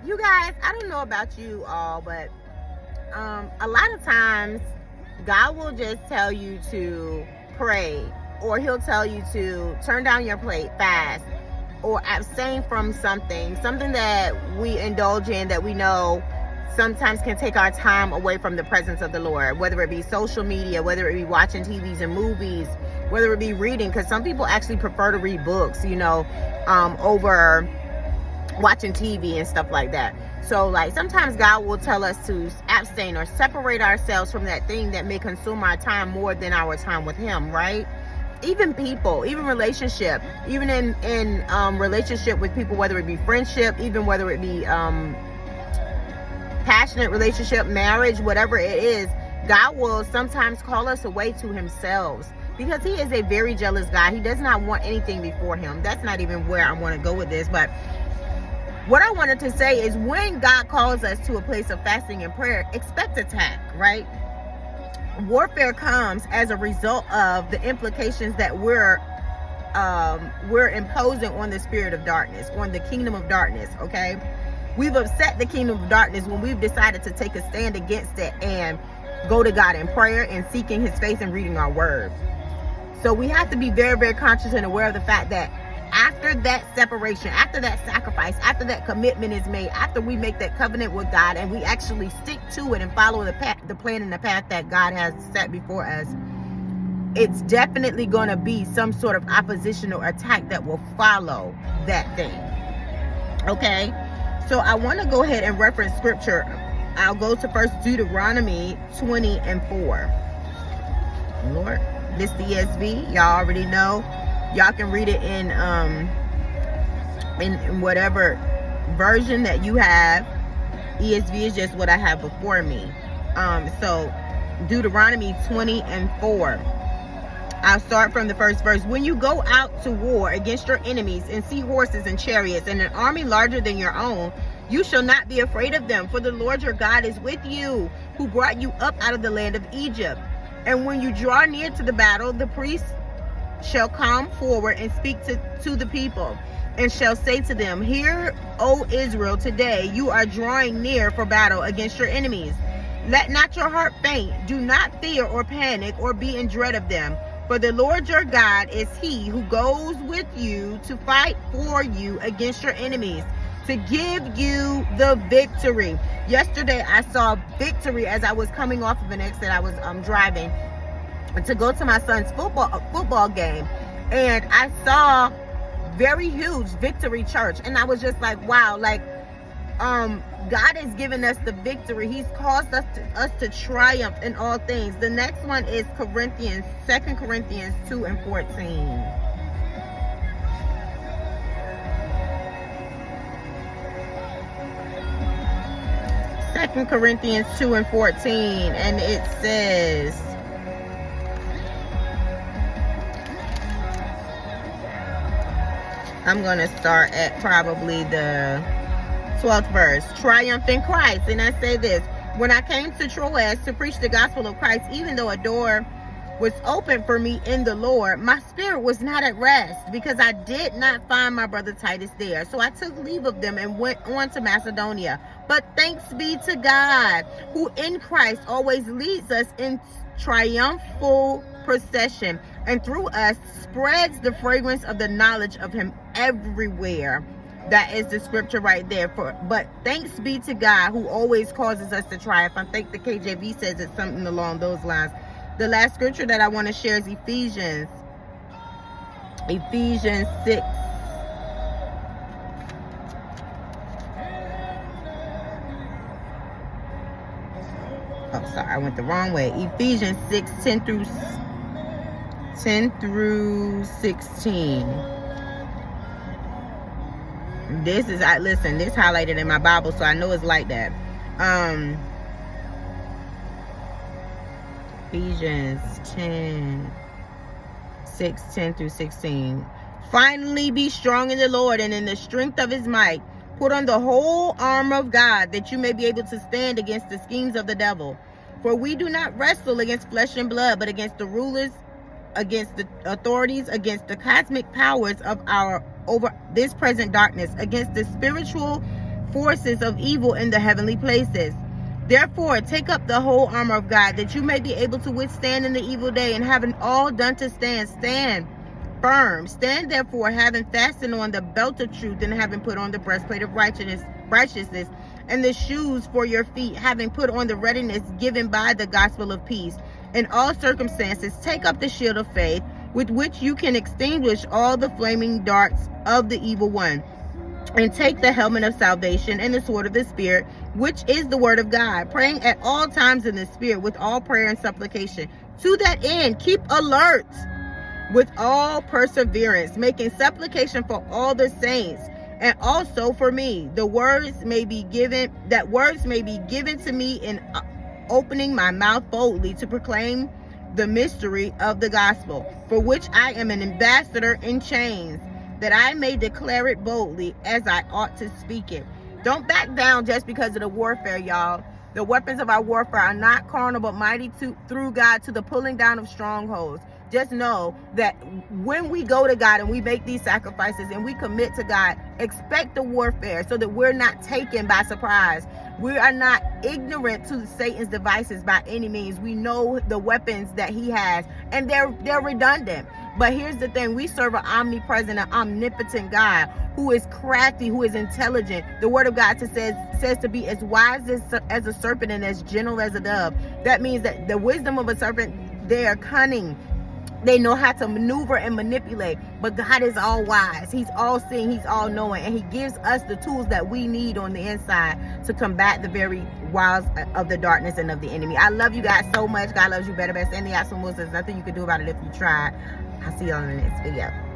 You guys, I don't know about you all, but a lot of times God will just tell you to pray, or he'll tell you to turn down your plate, fast, or abstain from something that we indulge in that we know sometimes can take our time away from the presence of the Lord, whether it be social media, whether it be watching TVs and movies, whether it be reading, because some people actually prefer to read books, you know, over watching TV and stuff like that. So like sometimes God will tell us to abstain or separate ourselves from that thing that may consume our time more than our time with him, right? Even people, even relationship, even in relationship with people, whether it be friendship, even whether it be passionate relationship, marriage, whatever it is, God will sometimes call us away to himself, because he is a very jealous God. He does not want anything before him. That's not even where I want to go with this, but what I wanted to say is when God calls us to a place of fasting and prayer, expect attack, right? Warfare comes as a result of the implications that we're imposing on the spirit of darkness, on the kingdom of darkness, okay? We've upset the kingdom of darkness when we've decided to take a stand against it and go to God in prayer and seeking his face and reading our word. So we have to be very, very conscious and aware of the fact that after that separation, after that sacrifice, after that commitment is made, after we make that covenant with God and we actually stick to it and follow the plan and the path that God has set before us, it's definitely going to be some sort of opposition or attack that will follow that thing. Okay? So I want to go ahead and reference scripture. I'll go to first Deuteronomy 20:4. Lord, this the ESV. Y'all already know. Y'all can read it in whatever version that you have. ESV is just what I have before me. So Deuteronomy 20:4. I'll start from the first verse. When you go out to war against your enemies and see horses and chariots and an army larger than your own, you shall not be afraid of them, for the Lord your God is with you, who brought you up out of the land of Egypt. And when you draw near to the battle, the priests shall come forward and speak to the people, and shall say to them, Hear, O Israel, today you are drawing near for battle against your enemies. Let not your heart faint. Do not fear or panic or be in dread of them. For the Lord your God is he who goes with you to fight for you against your enemies, to give you the victory. Yesterday I saw victory as I was coming off of an exit. I was driving to go to my son's football game, and I saw very huge Victory Church, and I was just like, wow, like God has given us the victory. He's caused us to triumph in all things. The next one is 2 Corinthians 2:14. Second Corinthians 2:14, and it says, I'm going to start at probably the 12th verse. Triumph in Christ. And I say this, when I came to Troas to preach the gospel of Christ, even though a door was open for me in the Lord, my spirit was not at rest, because I did not find my brother Titus there. So I took leave of them and went on to Macedonia. But thanks be to God, who in Christ always leads us in triumphal procession, and through us spreads the fragrance of the knowledge of him everywhere. That is the scripture right there. But thanks be to God, who always causes us to triumph. I think the KJV says it's something along those lines. The last scripture that I want to share is Ephesians 6. Oh, sorry, I went the wrong way. Ephesians 6, 10 through 16. This is, listen, this highlighted in my Bible, so I know it's like that. Ephesians 6, 10 through 16. Finally, be strong in the Lord and in the strength of his might. Put on the whole armor of God, that you may be able to stand against the schemes of the devil. For we do not wrestle against flesh and blood, but against the rulers, against the authorities, against the cosmic powers of over this present darkness, against the spiritual forces of evil in the heavenly places. Therefore, take up the whole armor of God, that you may be able to withstand in the evil day, and having all done to stand, stand firm. Stand therefore, having fastened on the belt of truth, and having put on the breastplate of righteousness, and the shoes for your feet, having put on the readiness given by the gospel of peace. In all circumstances, take up the shield of faith, with which you can extinguish all the flaming darts of the evil one. And take the helmet of salvation and the sword of the Spirit, which is the word of God, praying at all times in the Spirit with all prayer and supplication. To that end, keep alert with all perseverance, making supplication for all the saints, and also for me, that words may be given to me in opening my mouth boldly to proclaim the mystery of the gospel, for which I am an ambassador in chains, that I may declare it boldly as I ought to speak it. Don't back down just because of the warfare, y'all. The weapons of our warfare are not carnal, but mighty through God to the pulling down of strongholds. Just know that when we go to God and we make these sacrifices and we commit to God, expect the warfare so that we're not taken by surprise. We are not ignorant to Satan's devices by any means. We know the weapons that he has, and they're redundant. But here's the thing: we serve an omnipresent and omnipotent God who is crafty, who is intelligent. The word of God says to be as wise as a serpent and as gentle as a dove. That means that the wisdom of a serpent, they are cunning. They know how to maneuver and manipulate, but God is all wise. He's all seeing, he's all knowing, and he gives us the tools that we need on the inside to combat the very wiles of the darkness and of the enemy. I love you guys so much. God loves you better, best, and the absolute most. There's nothing you can do about it if you try. I'll see you on the next video.